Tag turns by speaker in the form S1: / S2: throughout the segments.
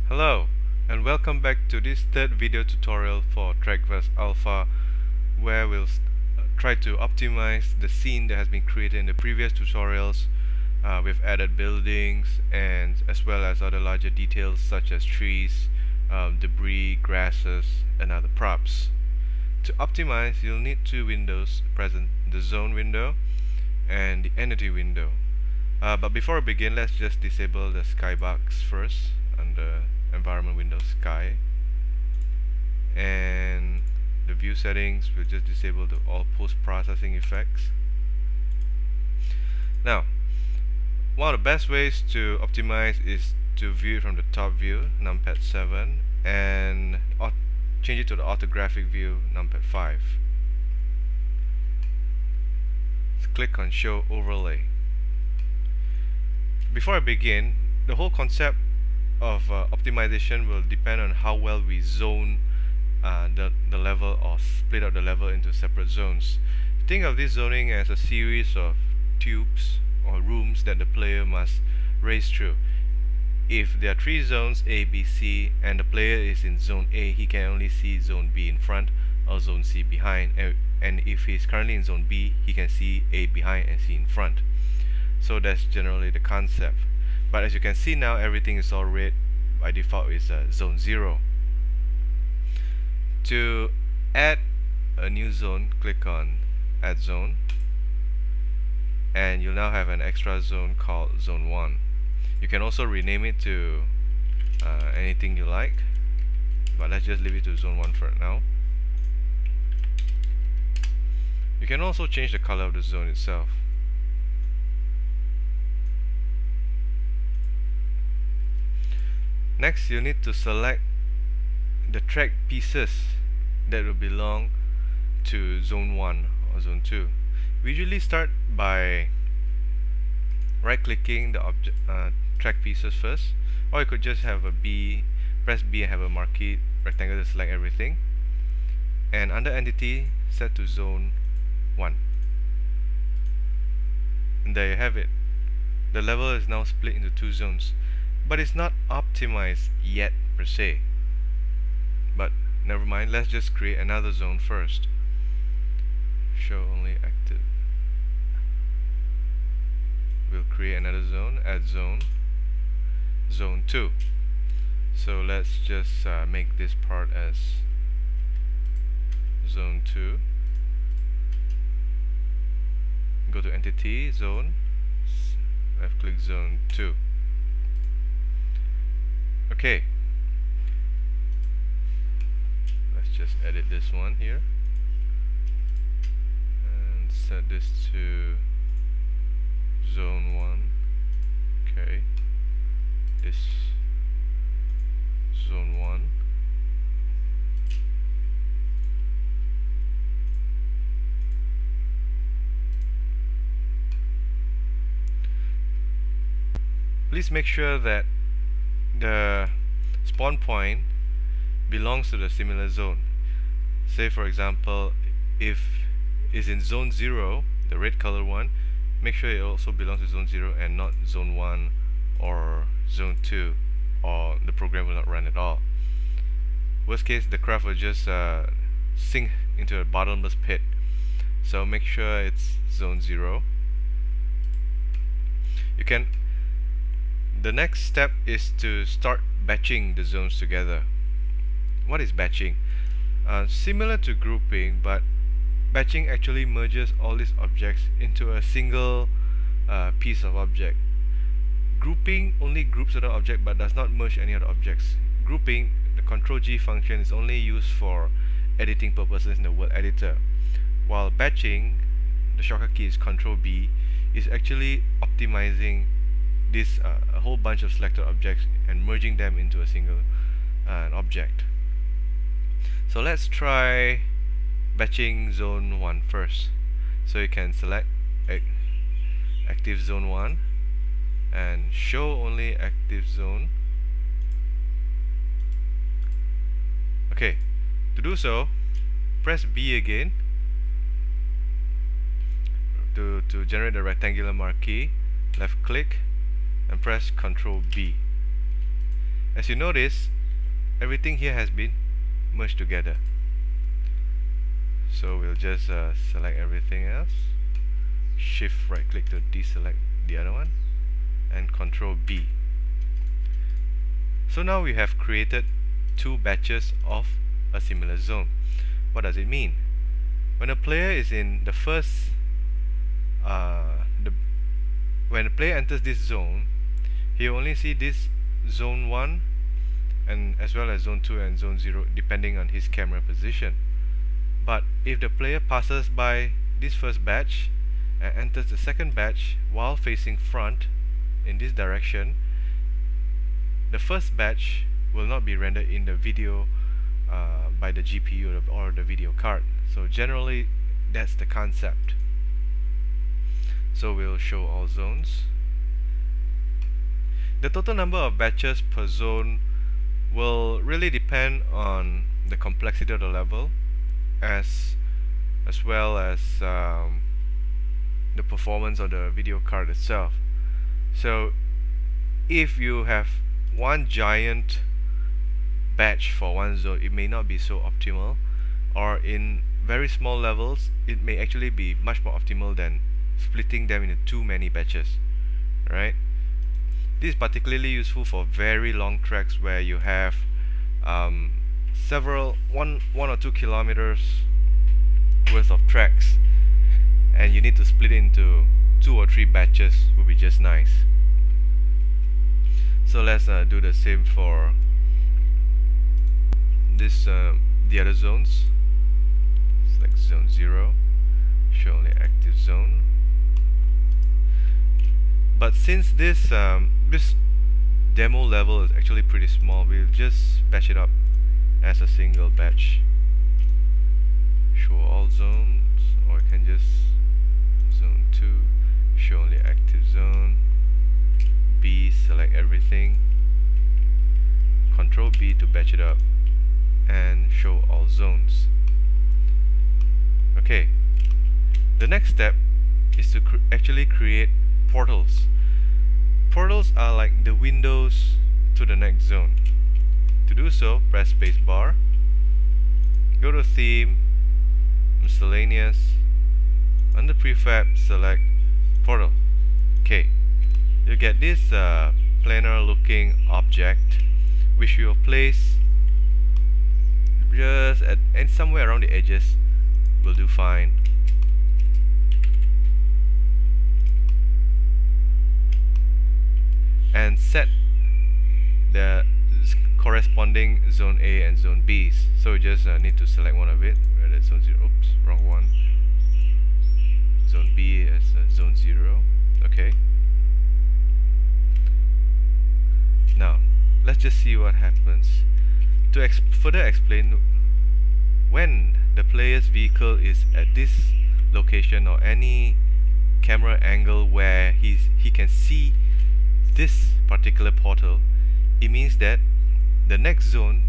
S1: Hello and welcome back to this third video tutorial for TrackVerse Alpha, where we'll try to optimize the scene that has been created in the previous tutorials. We've added buildings and as well as other larger details such as trees, debris, grasses and other props. To optimize, you'll need two windows present, the zone window and the entity window. But before we begin, let's just disable the skybox first under environment window, sky, and the view settings we'll just disable the all post-processing effects. Now, one of the best ways to optimize is to view it from the top view, numpad 7, and change it to the orthographic view, numpad 5. Let's click on show overlay. Before I begin, the whole concept of optimization will depend on how well we zone the level or split up the level into separate zones. Think of this zoning as a series of tubes or rooms that the player must race through. If there are three zones A, B, C, and the player is in zone A, he can only see zone B in front or zone C behind, and if he's currently in zone B, he can see A behind and C in front. So that's generally the concept. But as you can see now, everything is all red. By default is zone 0. To add a new zone, click on add zone, and you'll now have an extra zone called zone 1. You can also rename it to anything you like, but let's just leave it to zone 1 for now. You can also change the color of the zone itself. Next, you need to select the track pieces that will belong to zone 1 or zone 2. We usually start by right clicking the track pieces first, or you could just have a press B and have a marquee rectangle to select everything, and under entity set to zone 1, and there you have it. The level is now split into two zones, but it's not optimized yet per se. But never mind, let's just create another zone first. Show only active. We'll create another zone, add zone, zone 2. So let's just make this part as zone 2. Go to entity, zone, left click zone 2. Okay, let's just edit this one here and set this to zone 1. Okay, this zone 1. Please make sure that the spawn point belongs to the similar zone. Say for example, if it's in zone 0, the red color one, make sure it also belongs to zone 0 and not zone 1 or zone 2, or the program will not run at all. Worst case, the craft will just sink into a bottomless pit. So make sure it's zone 0. The next step is to start batching the zones together. What is batching? Similar to grouping, but batching actually merges all these objects into a single piece of object. Grouping only groups certain object but does not merge any other objects. Grouping, the Ctrl-G function, is only used for editing purposes in the word editor, while batching, the shortcut key is Ctrl-B, is actually optimizing this a whole bunch of selected objects and merging them into a single object. So let's try batching zone 1 first. So you can select active zone 1 and show only active zone. Okay, to do so, press B again to generate the rectangular marquee. Left click and press Ctrl-B, As you notice, everything here has been merged together. So we'll just select everything else, shift right click to deselect the other one, and Control B. So now we have created two batches of a similar zone. What does it mean? When a player is in the first when the player enters this zone, he will only see this zone 1 and as well as zone 2 and zone 0 depending on his camera position. But if the player passes by this first batch and enters the second batch while facing front in this direction, the first batch will not be rendered in the video by the GPU or the video card. So generally that's the concept. So we'll show all zones. The total number of batches per zone will really depend on the complexity of the level as well as the performance of the video card itself. So if you have one giant batch for one zone, it may not be so optimal, or in very small levels it may actually be much more optimal than splitting them into too many batches, right? This is particularly useful for very long tracks where you have one or 2 kilometers worth of tracks and you need to split it into 2 or 3 batches. Would be just nice. So let's do the same for this the other zones. Select zone 0, show only active zone. But since this this demo level is actually pretty small, we'll just batch it up as a single batch. Show all zones, or I can just zone 2, show only active zone. B, select everything. Control B to batch it up and show all zones. Okay, the next step is to actually create portals. Portals are like the windows to the next zone. To do so, press spacebar, go to theme, miscellaneous, under prefab select portal. Okay, you'll get this planar looking object which you will place just at and somewhere around the edges will do fine. And set the corresponding zone A and zone B's. So you just need to select one of it, whether zone 0, oops, wrong one. Zone B as zone 0. Okay. Now, let's just see what happens. To further explain, when the player's vehicle is at this location or any camera angle where he can see this particular portal, it means that the next zone,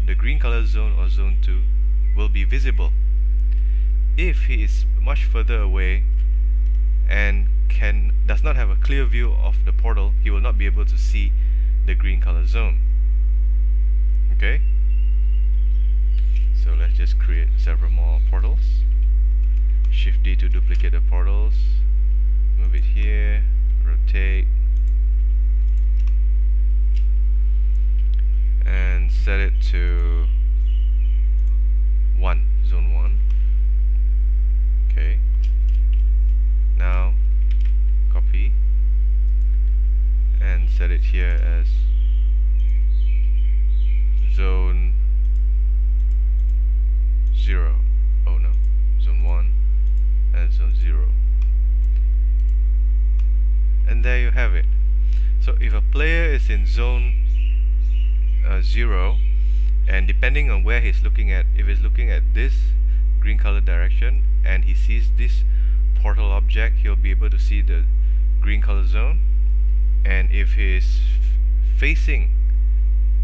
S1: the green color zone or zone 2, will be visible. If he is much further away and does not have a clear view of the portal, he will not be able to see the green color zone. Okay, so let's just create several more portals. Shift D to duplicate the portals, move it here, rotate, and set it to 1, zone 1. Okay, now copy and set it here as zone 0. Oh no, zone 1 and zone 0. And there you have it. So if a player is in zone 0, and depending on where he's looking at, if he's looking at this green color direction and he sees this portal object, he'll be able to see the green color zone. And if he's facing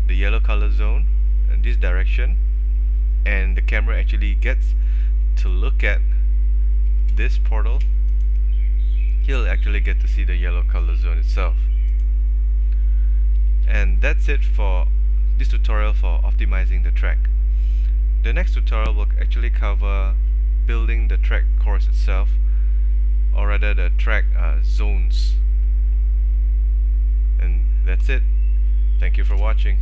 S1: the yellow color zone in this direction and the camera actually gets to look at this portal, he'll actually get to see the yellow color zone itself. And that's it for this tutorial for optimizing the track. The next tutorial will actually cover building the track course itself, or rather the track zones. And that's it. Thank you for watching.